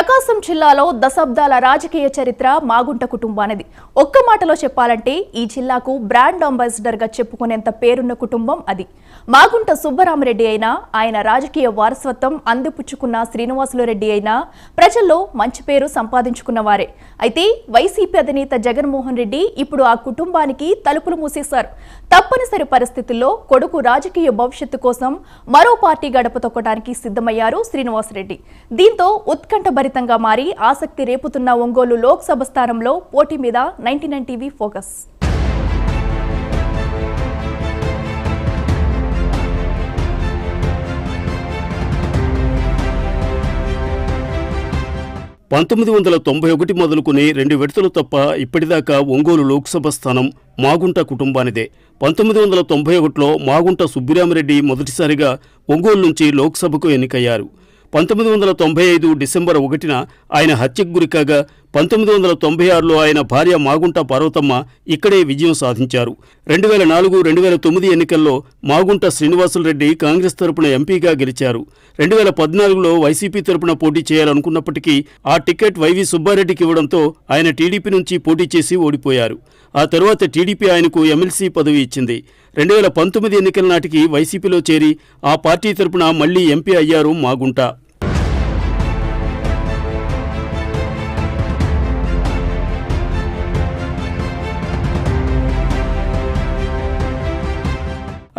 ప్రకాశం జిల్లాలో దశాబ్దాల రాజకీయ చరిత్ర మాగుంట కుటుంబానిది. ఒక్క మాటలో చెప్పాలంటే ఈ జిల్లాకు బ్రాండ్ అంబాసిడర్ గా చెప్పుకునేంత పేరున్న కుటుంబం అది. మాగుంట సుబ్బరామరెడ్డి అయినా, ఆయన రాజకీయ వారసత్వం అందిపుచ్చుకున్న శ్రీనివాసులురెడ్డి అయినా ప్రజల్లో మంచి పేరు సంపాదించుకున్న వారే. అయితే వైసీపీ అధినేత జగన్మోహన్ రెడ్డి ఇప్పుడు ఆ కుటుంబానికి తలుపులు మూసేశారు. తప్పనిసరి పరిస్థితుల్లో కొడుకు రాజకీయ భవిష్యత్తు కోసం మరో పార్టీ గడప తొక్కడానికి సిద్ధమయ్యారు శ్రీనివాసురెడ్డి. దీంతో ఉత్కంఠభరితంగా మారి ఆసక్తి రేపుతున్న ఒంగోలు లోక్సభ స్థానంలో పోటీ మీద 99 టీవీ ఫోకస్. మొదలుకుని 2 విడతలు తప్ప ఇప్పటిదాకా ఒంగోలు లోక్సభ స్థానం మాగుంట కుటుంబానిదే. 1991లో మాగుంట సుబ్బరామరెడ్డి మొదటిసారిగా ఒంగోలు నుంచి లోక్సభకు ఎన్నికయ్యారు. 1995 డిసెంబర్ 1న ఆయన హత్యకు గురికాగా 1996లో ఆయన భార్య మాగుంట పార్వతమ్మ ఇక్కడే విజయం సాధించారు. 2004, 2009 ఎన్నికల్లో మాగుంట శ్రీనివాసులురెడ్డి కాంగ్రెస్ తరపున ఎంపీగా గెలిచారు. 2014లో వైసీపీ తరపున పోటీ చేయాలనుకున్నప్పటికీ ఆ టికెట్ వైవి సుబ్బారెడ్డికి ఇవ్వడంతో ఆయన టీడీపీ నుంచి పోటీ చేసి ఓడిపోయారు. ఆ తరువాత టీడీపీ ఆయనకు ఎమ్మెల్సీ పదవి ఇచ్చింది. 2019 ఎన్నికల నాటికి వైసీపీలో చేరి ఆ పార్టీ తరపున మళ్లీ ఎంపీ అయ్యారు మాగుంట.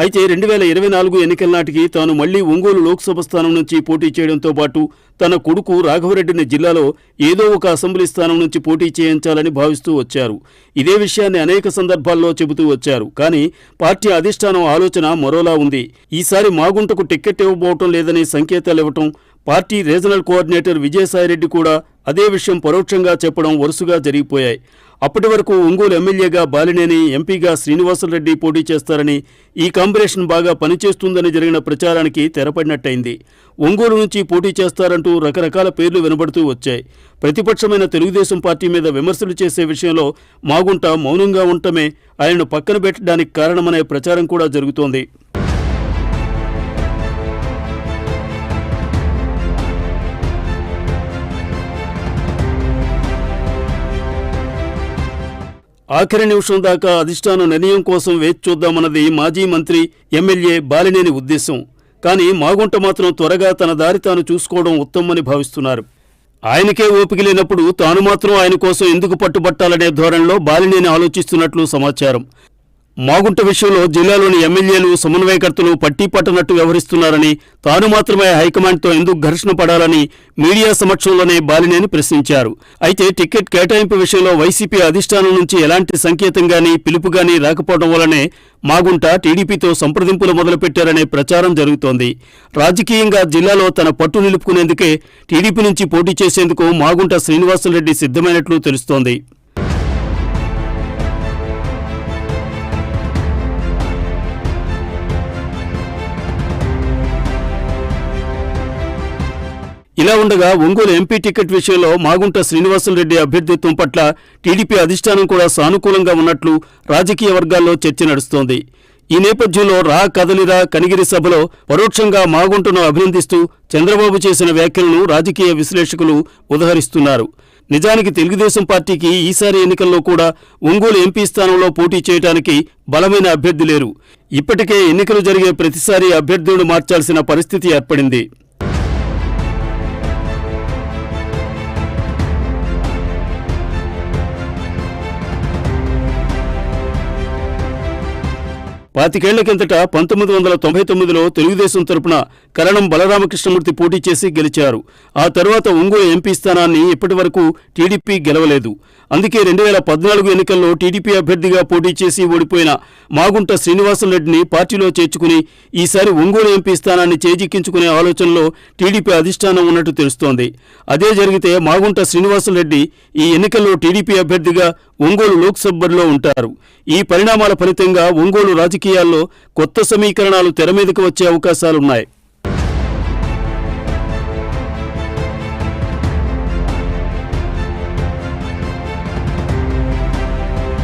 అయితే 2024 ఎన్నికల నాటికి తాను మళ్లీ ఒంగోలు లోక్సభ స్థానం నుంచి పోటీ చేయడంతో పాటు తన కొడుకు రాఘవరెడ్డిని జిల్లాలో ఏదో ఒక అసెంబ్లీ స్థానం నుంచి పోటీ చేయించాలని భావిస్తూ వచ్చారు. ఇదే విషయాన్ని అనేక సందర్భాల్లో చెబుతూ వచ్చారు. కానీ పార్టీ అధిష్టానం ఆలోచన మరోలా ఉంది. ఈసారి మాగుంటకు టికెట్ ఇవ్వబోవటం లేదని సంకేతాలు ఇవ్వటం, పార్టీ రీజనల్ కోఆర్డినేటర్ విజయసాయిరెడ్డి కూడా అదే విషయం పరోక్షంగా చెప్పడం వరుసగా జరిగిపోయాయి. అప్పటి వరకు ఒంగోలు ఎమ్మెల్యేగా బాలినేని, ఎంపీగా శ్రీనివాసులురెడ్డి పోటీ చేస్తారని, ఈ కాంబినేషన్ బాగా పనిచేస్తుందని జరిగిన ప్రచారానికి తెరపడినట్టయింది. ఒంగోలు నుంచి పోటీ చేస్తారంటూ రకరకాల పేర్లు వినబడుతూ వచ్చాయి. ప్రతిపక్షమైన తెలుగుదేశం పార్టీ మీద విమర్శలు చేసే విషయంలో మాగుంట మౌనంగా ఉండటమే ఆయనను పక్కన పెట్టడానికి కారణమనే ప్రచారం కూడా జరుగుతోంది. ఆఖరి నిమిషం దాకా అధిష్టానం నిర్ణయం కోసం వేచి చూద్దామన్నది మాజీ మంత్రి, ఎమ్మెల్యే బాలినేని ఉద్దేశం. కానీ మాగుంట మాత్రం త్వరగా తన దారి తాను చూసుకోవడం ఉత్తమని భావిస్తున్నారు. ఆయనకే ఓపిక లేనప్పుడు తాను మాత్రం ఆయన కోసం ఎందుకు పట్టుబట్టాలనే ధోరణిలో బాలినేని ఆలోచిస్తున్నట్లు సమాచారం. మాగుంట విషయంలో జిల్లాలోని ఎమ్మెల్యేలు, సమన్వయకర్తలు పట్టీ పట్టనట్టు వ్యవహరిస్తున్నారని, తాను మాత్రమే హైకమాండ్తో ఎందుకు ఘర్షణ పడాలని మీడియా సమక్షంలోనే బాలినేని ప్రశ్నించారు. అయితే టికెట్ కేటాయింపు విషయంలో వైసీపీ అధిష్టానం నుంచి ఎలాంటి సంకేతం గానీ, పిలుపు గానీ రాకపోవడం వల్లనే మాగుంట టీడీపీతో సంప్రదింపులు మొదలుపెట్టారనే ప్రచారం జరుగుతోంది. రాజకీయంగా జిల్లాలో తన పట్టు నిలుపుకునేందుకే టీడీపీ నుంచి పోటీ చేసేందుకు మాగుంట శ్రీనివాసులురెడ్డి సిద్ధమైనట్లు తెలుస్తోంది. ఇలా ఉండగా ఒంగోలు ఎంపీ టికెట్ విషయంలో మాగుంట శ్రీనివాసులురెడ్డి అభ్యర్థిత్వం పట్ల టీడీపీ అధిష్టానం కూడా సానుకూలంగా ఉన్నట్లు రాజకీయ వర్గాల్లో చర్చ నడుస్తోంది. ఈ నేపథ్యంలో కదలిరా కనిగిరి సభలో పరోక్షంగా మాగుంటను అభినందిస్తూ చంద్రబాబు చేసిన వ్యాఖ్యలను రాజకీయ విశ్లేషకులు ఉదహరిస్తున్నారు. నిజానికి తెలుగుదేశం పార్టీకి ఈసారి ఎన్నికల్లో కూడా ఒంగోలు ఎంపీ స్థానంలో పోటీ చేయడానికి బలమైన అభ్యర్థి లేరు. ఇప్పటికే ఎన్నికలు జరిగే ప్రతిసారి అభ్యర్థులను మార్చాల్సిన పరిస్థితి ఏర్పడింది. పాతికేళ్ల కిందట 1999లో తెలుగుదేశం తరపున కరణం బలరామకృష్ణమూర్తి పోటీ చేసి గెలిచారు. ఆ తర్వాత ఒంగోలు ఎంపీ స్థానాన్ని ఇప్పటి వరకు టీడీపీ గెలవలేదు. అందుకే 2014 ఎన్నికల్లో టీడీపీ అభ్యర్థిగా పోటీ చేసి ఓడిపోయిన మాగుంట శ్రీనివాసులురెడ్డిని పార్టీలో చేర్చుకుని ఈసారి ఒంగోలు ఎంపీ స్థానాన్ని చేజిక్కించుకునే ఆలోచనలో టీడీపీ అధిష్టానం ఉన్నట్టు తెలుస్తోంది. అదే జరిగితే మాగుంట శ్రీనివాసులురెడ్డి ఈ ఎన్నికల్లో టీడీపీ అభ్యర్థిగా ఒంగోలు లోక్సభలో ఉంటారు. ఈ పరిణామాల ఫలితంగా ఒంగోలు రాజకీయాల్లో కొత్త సమీకరణాలు తెరమీదకు వచ్చే అవకాశాలున్నాయి.